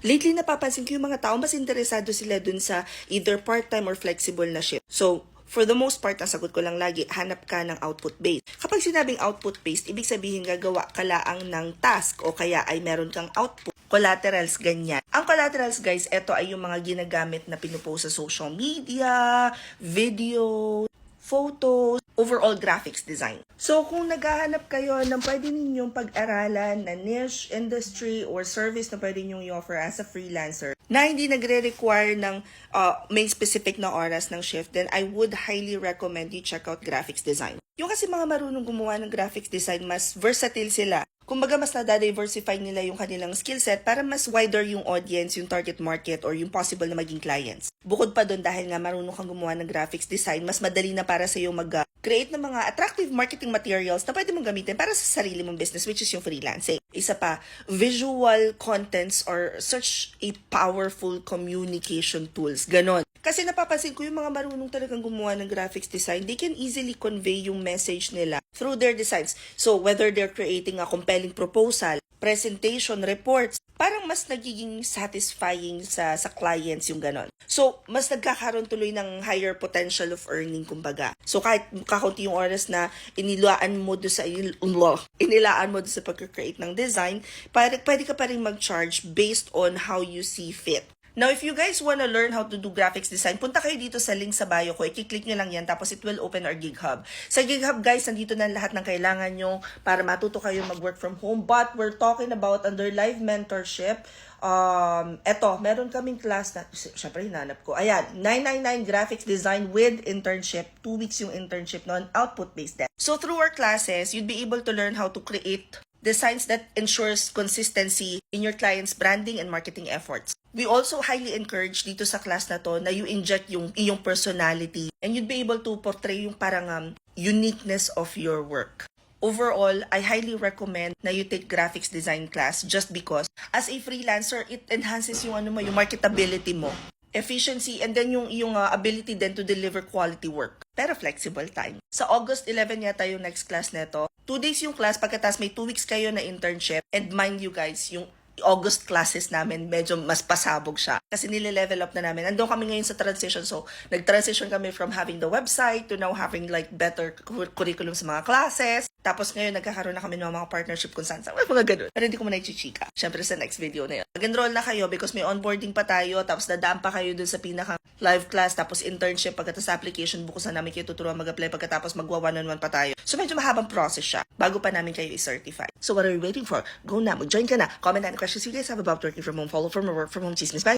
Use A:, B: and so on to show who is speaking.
A: Lately, napapansin ko yung mga tao mas interesado sila dun sa either part-time or flexible na shift. So, for the most part, ang sagot ko lang lagi, hanap ka ng output-based. Kapag sinabing output-based, ibig sabihin gagawa ka laang ng task o kaya ay meron kang output. Collaterals, ganyan. Ang collaterals, guys, ito ay yung mga ginagamit na pinupost sa social media, video, photos, overall graphics design. So, kung naghahanap kayo ng pwede ninyong pag-aralan na niche, industry, or service na pwede ninyong i-offer as a freelancer na hindi nagre-require ng may specific na oras ng shift, then I would highly recommend you check out graphics design. Yung kasi mga marunong gumawa ng graphics design, mas versatile sila. Kumbaga, mas na-diversify nila yung kanilang skill set para mas wider yung audience, yung target market, or yung possible na maging clients. Bukod pa doon, dahil nga marunong kang gumawa ng graphics design, mas madali na para sa iyo mag-create ng mga attractive marketing materials na pwede mong gamitin para sa sarili mong business, which is yung freelancing. Isa pa, visual contents or such a powerful communication tools. Ganon. Kasi napapansin ko yung mga marunong talagang gumawa ng graphics design, they can easily convey yung message nila through their designs. So, whether they're creating a compelling proposal, presentation, reports, parang mas nagiging satisfying sa clients yung ganon. So, mas nagkakaroon tuloy ng higher potential of earning, kumbaga. So, kahit kakaunti yung oras na inilaan mo doon sa pag-create ng design, pwede ka pa rin mag-charge based on how you see fit. Now, if you guys wanna learn how to do graphics design, punta kayo dito sa link sa bio ko. I-click nyo lang yan, tapos it will open our GigHub. Sa GigHub, guys, nandito na lahat ng kailangan nyo para matuto kayo mag-work from home. But we're talking about under live mentorship. Meron kaming class na, syempre hinanap ko. Ayan, 999 graphics design with internship. 2 weeks yung internship noon, output-based. So, through our classes, you'd be able to learn how to create designs that ensures consistency in your client's branding and marketing efforts. We also highly encourage dito sa class na to na you inject yung iyong personality and you'd be able to portray yung parang uniqueness of your work. Overall, I highly recommend na you take graphics design class just because as a freelancer, it enhances yung yung marketability mo, efficiency, and then yung ability then to deliver quality work. Pero flexible time. Sa August 11 yata yung next class neto. 2 days yung class, pagkatapos may 2 weeks kayo na internship. And mind you guys, yung August classes namin, medyo mas pasabog siya. Kasi nile-level up na namin. Andun kami ngayon sa transition. So, nag-transition kami from having the website to now having like better curriculum sa mga classes. Tapos ngayon, nagkakaroon na kami ng mga partnership kung saan. Mga ganun. Pero hindi ko muna i-chichika. Siyempre sa next video na yun. Mag-enroll na kayo because may onboarding pa tayo. Tapos dadaan pa kayo dun sa pinaka live class. Tapos internship. Pagkatapos application, bukusan namin kayo tuturuan mag-apply. Pagkatapos magwa one-on-one pa tayo. So medyo mahabang process siya bago pa namin kayo i-certify. So what are you waiting for? Go na. Mag-join ka na. Comment down the questions you guys have about working from home. Follow from or work from home chismis. Bye!